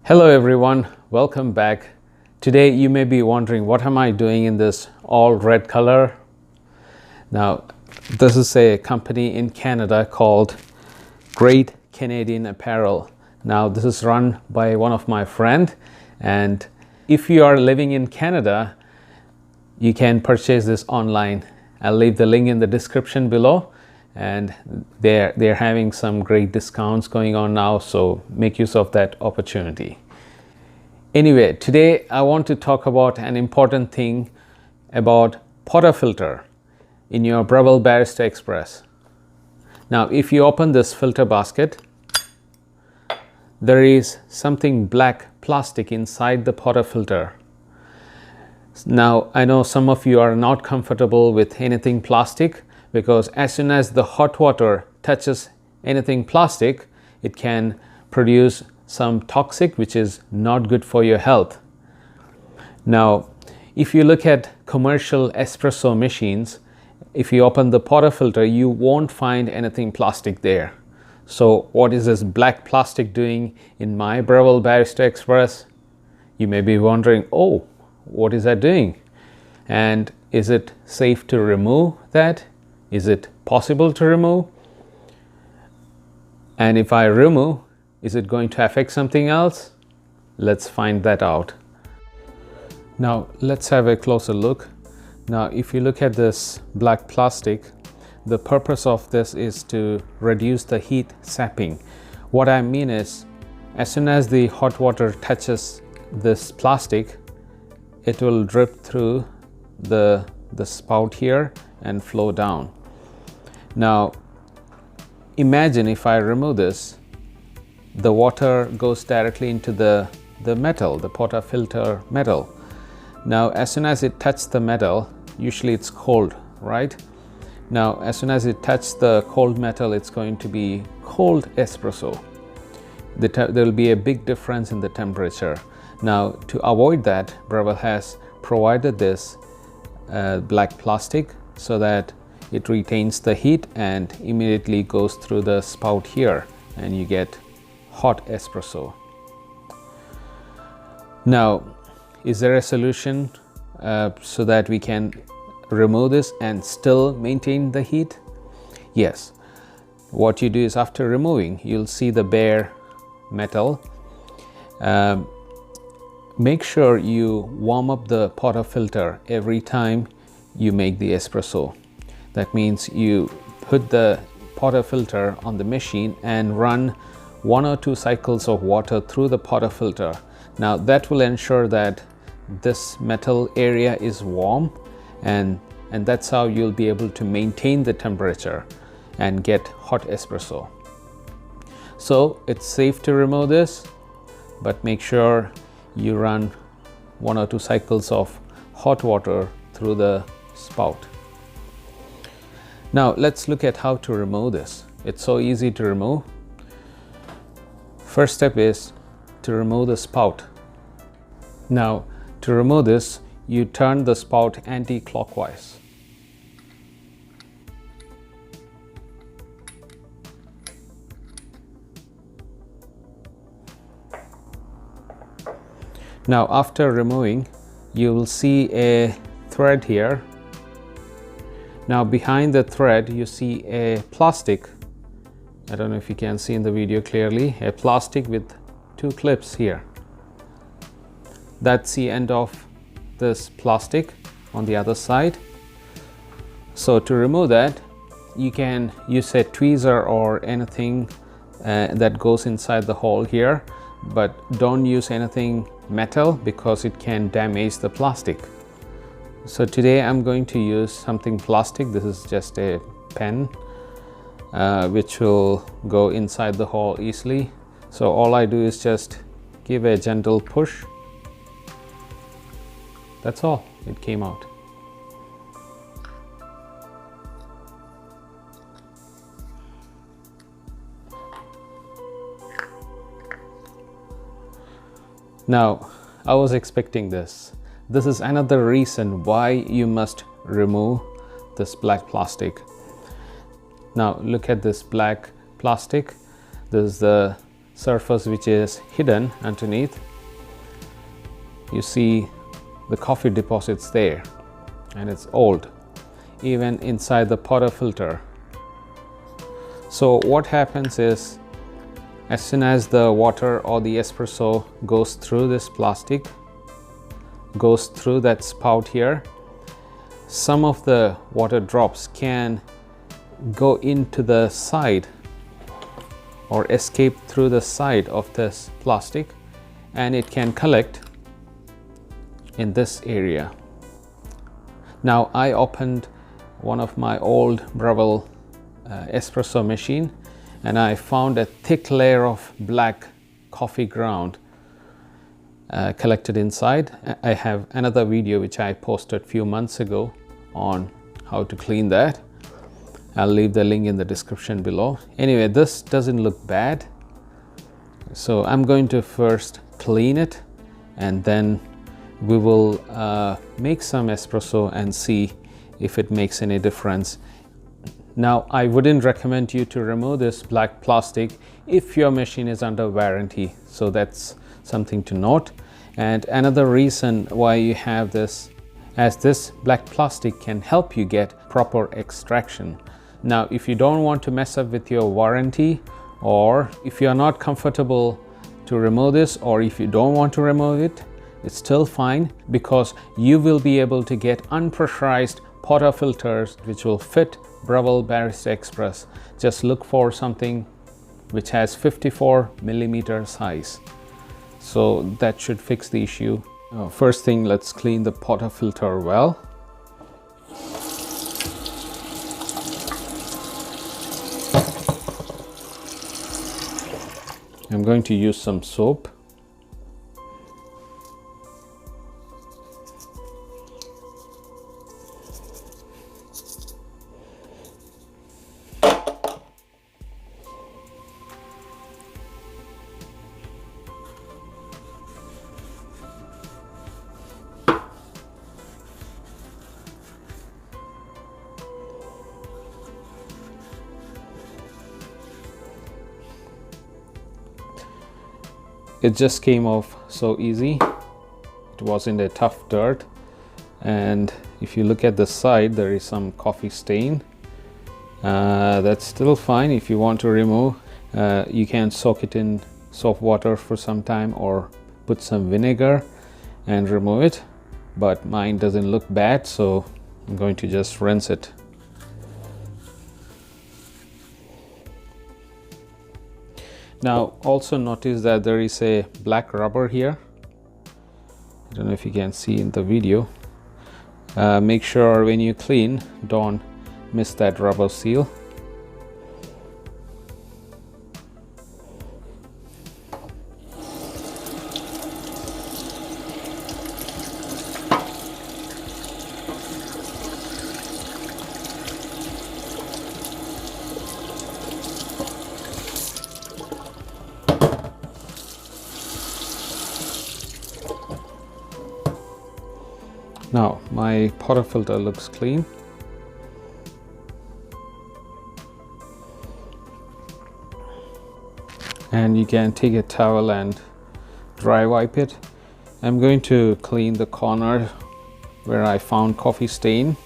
Hello everyone, welcome back. Today you may be wondering, what am I doing in this all red color? Now, this is a company in Canada called Great Canadian Apparel. Now, this is run by one of my friends, and if you are living in Canada, you can purchase this online. I'll leave the link in the description below, and they're having some great discounts going on now, so make use of that opportunity. Anyway, today I want to talk about an important thing about Portafilter in your Breville Barista Express. Now, if you open this filter basket, there is something black plastic inside the Portafilter. Now, I know some of you are not comfortable with anything plastic, because as soon as the hot water touches anything plastic, it can produce some toxic, which is not good for your health. Now, if you look at commercial espresso machines, if you open the Portafilter, you won't find anything plastic there. So what is this black plastic doing in my Breville Barista Express? You may be wondering, oh, what is that doing? And is it safe to remove that? Is it possible to remove? And if I remove, is it going to affect something else? Let's find that out. Now, let's have a closer look. Now, if you look at this black plastic, the purpose of this is to reduce the heat sapping. What I mean is, as soon as the hot water touches this plastic, it will drip through the spout here and flow down. Now, imagine if I remove this, the water goes directly into the metal, the Portafilter metal. Now, as soon as it touches the metal, usually it's cold, right? Now, as soon as it touches the cold metal, it's going to be cold espresso. There will be a big difference in the temperature. Now, to avoid that, Breville has provided this black plastic so that it retains the heat and immediately goes through the spout here, and you get hot espresso. Now, is there a solution so that we can remove this and still maintain the heat? Yes. What you do is, after removing, you'll see the bare metal. Make sure you warm up the Portafilter every time you make the espresso. That means you put the Portafilter on the machine and run 1 or 2 cycles of water through the Portafilter. Now, that will ensure that this metal area is warm, and that's how you'll be able to maintain the temperature and get hot espresso. So it's safe to remove this, but make sure you run 1 or 2 cycles of hot water through the spout. Now, let's look at how to remove this. It's so easy to remove. First step is to remove the spout. Now, to remove this, you turn the spout anti-clockwise. Now, after removing, you will see a thread here. Now, behind the thread, you see a plastic. I don't know if you can see in the video clearly, a plastic with 2 clips here. That's the end of this plastic on the other side. So to remove that, you can use a tweezer or anything that goes inside the hole here, but don't use anything metal because it can damage the plastic. So today I'm going to use something plastic. This is just a pen which will go inside the hole easily. So all I do is just give a gentle push. That's all, it came out. Now, I was expecting this. This is another reason why you must remove this black plastic. Now, look at this black plastic. This is the surface which is hidden underneath. You see the coffee deposits there, and it's old, even inside the portafilter. So what happens is, as soon as the water or the espresso goes through this plastic, goes through that spout here, some of the water drops can go into the side or escape through the side of this plastic, and it can collect in this area. Now I opened one of my old Breville espresso machine, and I found a thick layer of black coffee ground collected inside. I have another video which I posted a few months ago on how to clean that. I'll leave the link in the description below. Anyway, this doesn't look bad, so I'm going to first clean it, and then we will make some espresso and see if it makes any difference. Now, I wouldn't recommend you to remove this black plastic if your machine is under warranty, so that's something to note. And another reason why you have this, as this black plastic can help you get proper extraction. Now, if you don't want to mess up with your warranty, or if you are not comfortable to remove this, or if you don't want to remove it, it's still fine, because you will be able to get unpressurized portafilters which will fit Breville Barista Express. Just look for something which has 54mm size, so that should fix the issue. First thing, let's clean the portafilter well. I'm going to use some soap. It just came off so easy. It wasn't a tough dirt, and if you look at the side, there is some coffee stain. That's still fine. If you want to remove, you can soak it in soap water for some time, or put some vinegar and remove it, but mine doesn't look bad, so I'm going to just rinse it. Now also notice that there is a black rubber here. I don't know if you can see in the video. Make sure when you clean, don't miss that rubber seal. Now my portafilter looks clean. And you can take a towel and dry wipe it. I'm going to clean the corner where I found coffee stain.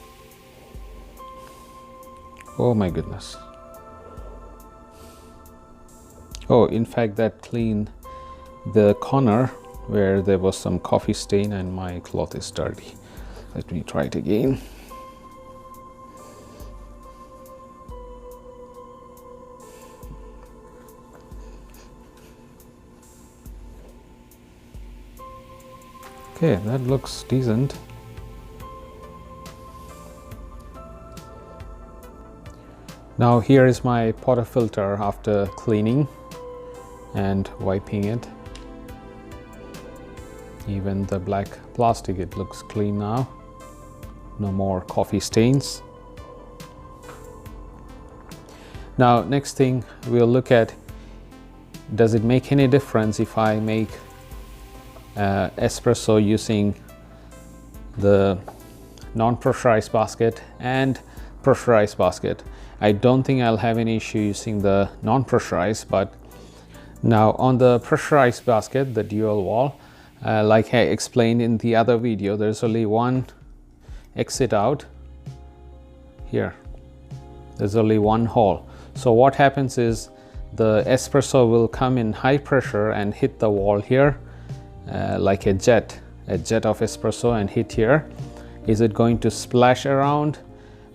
Oh my goodness. Oh, in fact, that cleaned the corner where there was some coffee stain, and my cloth is dirty. Let me try it again. Okay, that looks decent. Now here is my portafilter after cleaning and wiping it. Even the black plastic, it looks clean now. No more coffee stains. Now next thing we'll look at, does it make any difference if I make espresso using the non-pressurized basket and pressurized basket? I don't think I'll have any issue using the non-pressurized, but Now on the pressurized basket, the dual wall, like I explained in the other video, there's only one exit out here. There's only one hole. So what happens is the espresso will come in high pressure and hit the wall here, like a jet of espresso, and hit here. Is it going to splash around?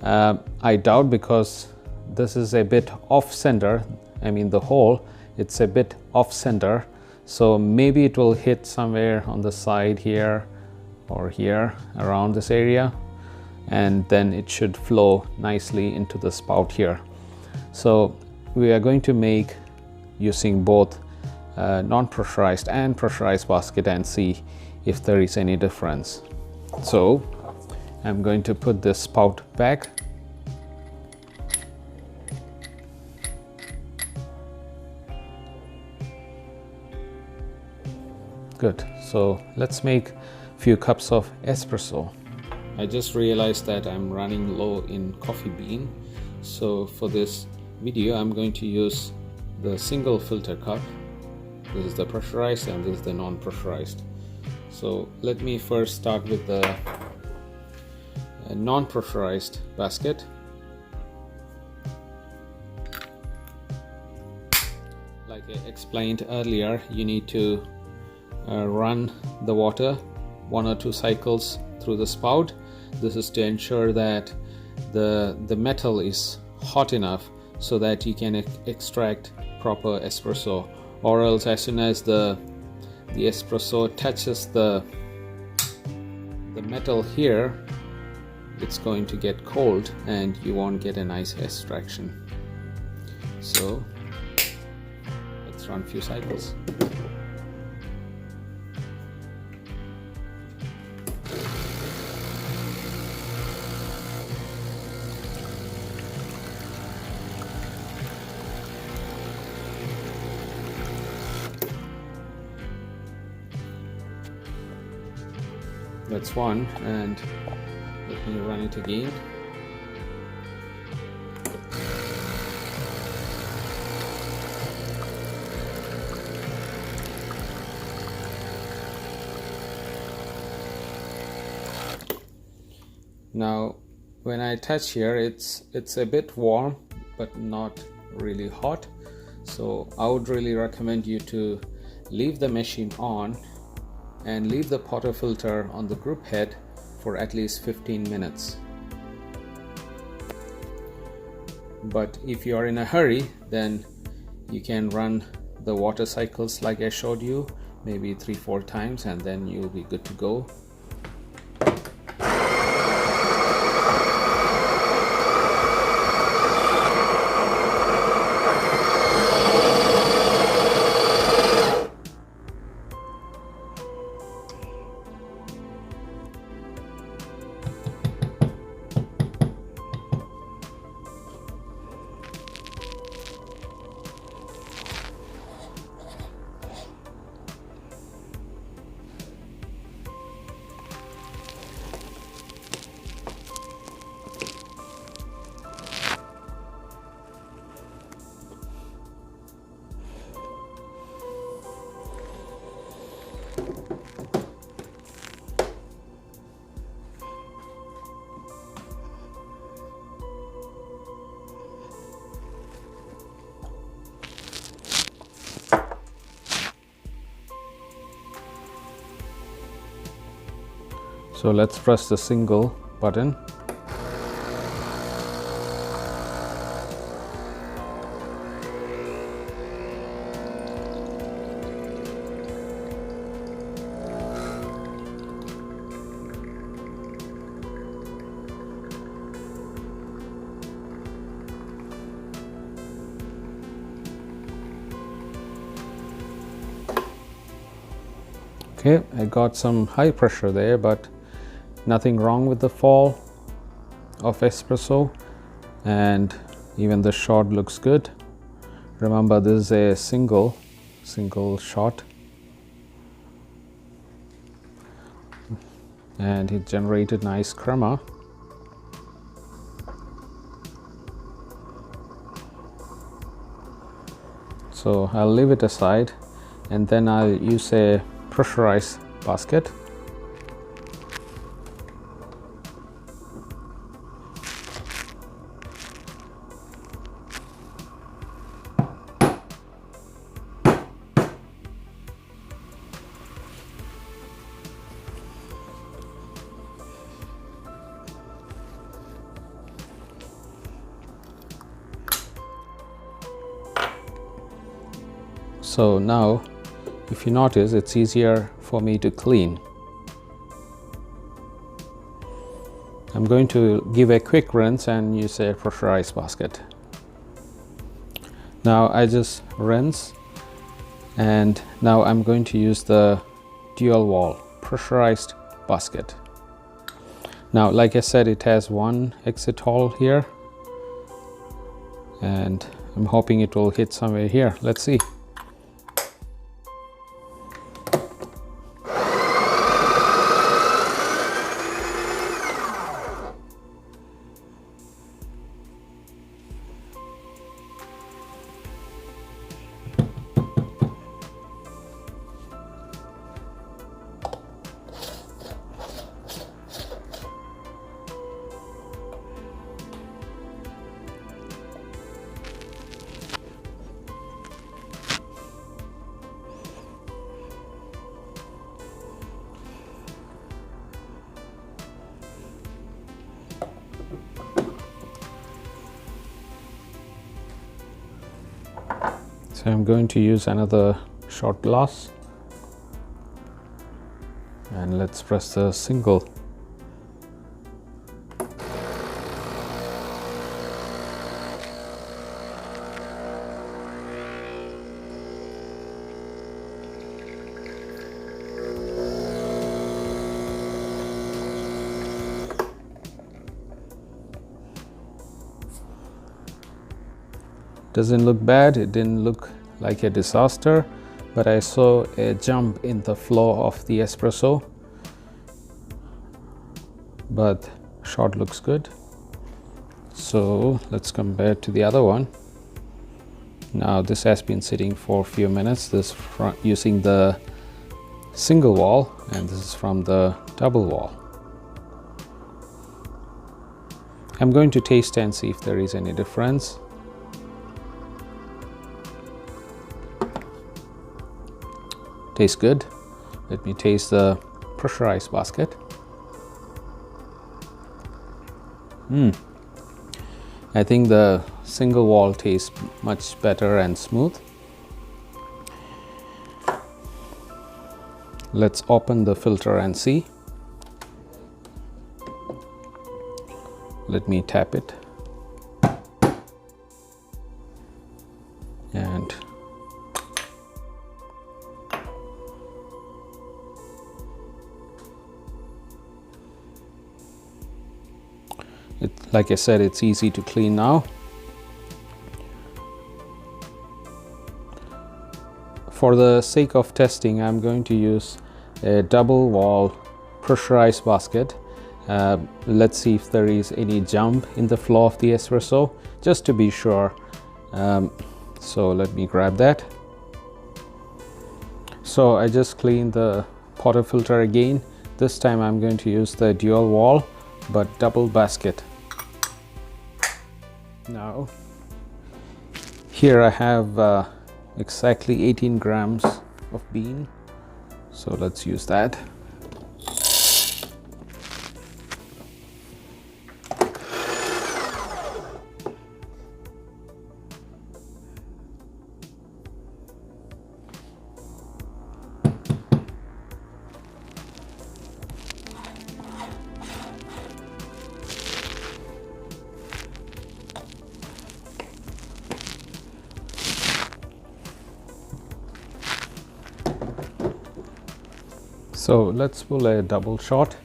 I doubt, because this is a bit off center. I mean, the hole, it's a bit off center, so maybe it will hit somewhere on the side here or here around this area, and then it should flow nicely into the spout here. So we are going to make using both non-pressurized and pressurized basket and see if there is any difference. So I'm going to put this spout back. Good. So let's make a few cups of espresso. I just realized that I'm running low in coffee bean. So for this video, I'm going to use the single filter cup. This is the pressurized and this is the non-pressurized. So let me first start with the non-pressurized basket. Like I explained earlier, you need to run the water 1 or 2 cycles through the spout. This is to ensure that the metal is hot enough so that you can extract proper espresso, or else as soon as the espresso touches the metal here, it's going to get cold and you won't get a nice extraction. So let's run a few cycles. That's one, and let me run it again. Now when I touch here, it's a bit warm but not really hot, so I would really recommend you to leave the machine on and leave the Portafilter on the group head for at least 15 minutes. But if you are in a hurry, then you can run the water cycles like I showed you, maybe 3-4 times, and then you'll be good to go. So let's press the single button. Okay, I got some high pressure there, but nothing wrong with the fall of espresso, and even the shot looks good. Remember, this is a single shot, and it generated nice crema. So So I'll leave it aside, and then I'll use a pressurized basket. So now, if you notice, it's easier for me to clean. I'm going to give a quick rinse and use a pressurized basket. Now I just rinse, and now I'm going to use the dual wall pressurized basket. Now, like I said, it has one exit hole here, and I'm hoping it will hit somewhere here. Let's see. So I'm going to use another shot glass, and let's press the single. Doesn't look bad, it didn't look like a disaster, but I saw a jump in the flow of the espresso, but shot looks good. So let's compare to the other one. Now this has been sitting for a few minutes, this using the single wall, and this is from the double wall. I'm going to taste and see if there is any difference. Tastes good. Let me taste the pressurized basket. I think the single wall tastes much better and smooth. Let's open the filter and see. Let me tap it. And like I said, it's easy to clean now. For the sake of testing, I'm going to use a double wall pressurized basket. Let's see if there is any jump in the flow of the espresso, just to be sure. So let me grab that. So I just cleaned the Portafilter again. This time I'm going to use the dual wall but double basket. Now here I have exactly 18 grams of bean, so let's use that. So let's pull a double shot.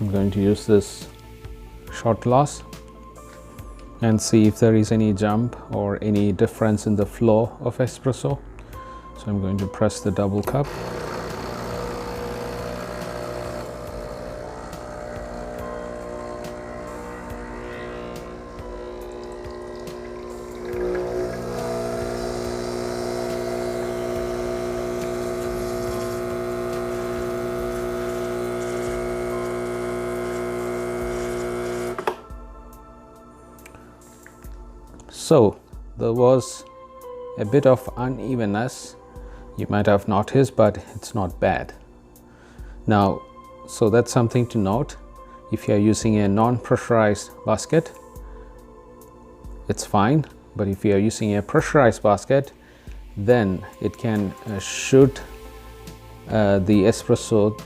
I'm going to use this shot glass and see if there is any jump or any difference in the flow of espresso. So I'm going to press the double cup. So there was a bit of unevenness, you might have noticed, but it's not bad. Now, so that's something to note. If you're using a non-pressurized basket, it's fine, but if you're using a pressurized basket, then it can shoot the espresso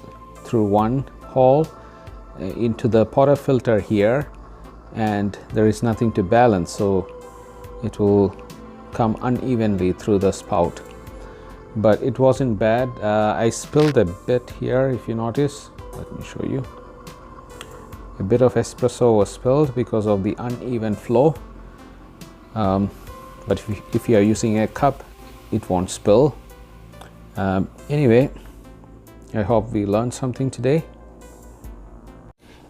through one hole into the portafilter here, and there is nothing to balance, so it will come unevenly through the spout. But it wasn't bad. I spilled a bit here, if you notice. Let me show you. A bit of espresso was spilled because of the uneven flow, but if you are using a cup, it won't spill. Anyway, I hope we learned something today.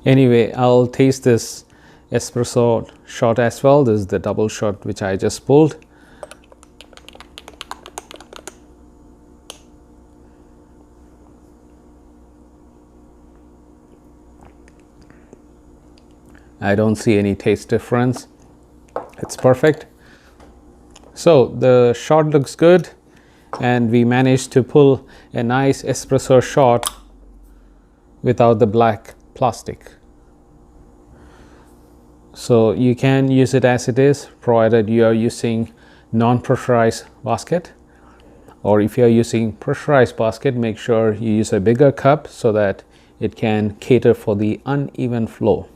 Anyway, I'll taste this espresso shot as well. This is the double shot which I just pulled. I don't see any taste difference. It's perfect. So the shot looks good, and we managed to pull a nice espresso shot without the black plastic. So you can use it as it is, provided you are using non-pressurized basket, or if you are using pressurized basket, make sure you use a bigger cup so that it can cater for the uneven flow.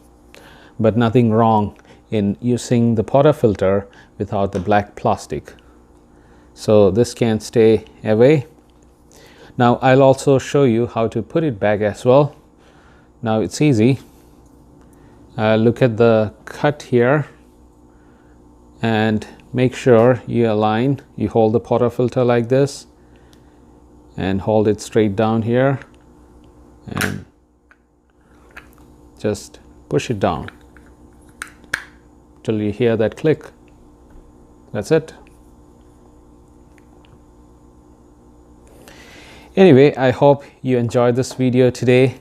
But nothing wrong in using the portafilter without the black plastic. So this can stay away. Now I'll also show you how to put it back as well. Now it's easy. Look at the cut here and make sure you align. You hold the portafilter like this and hold it straight down here and just push it down till you hear that click. That's it. Anyway, I hope you enjoyed this video today,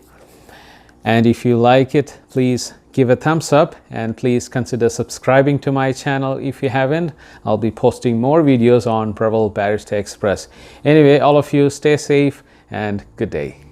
and if you like it, please give a thumbs up and please consider subscribing to my channel if you haven't. I'll be posting more videos on Breville Barista Express. Anyway, all of you stay safe and good day.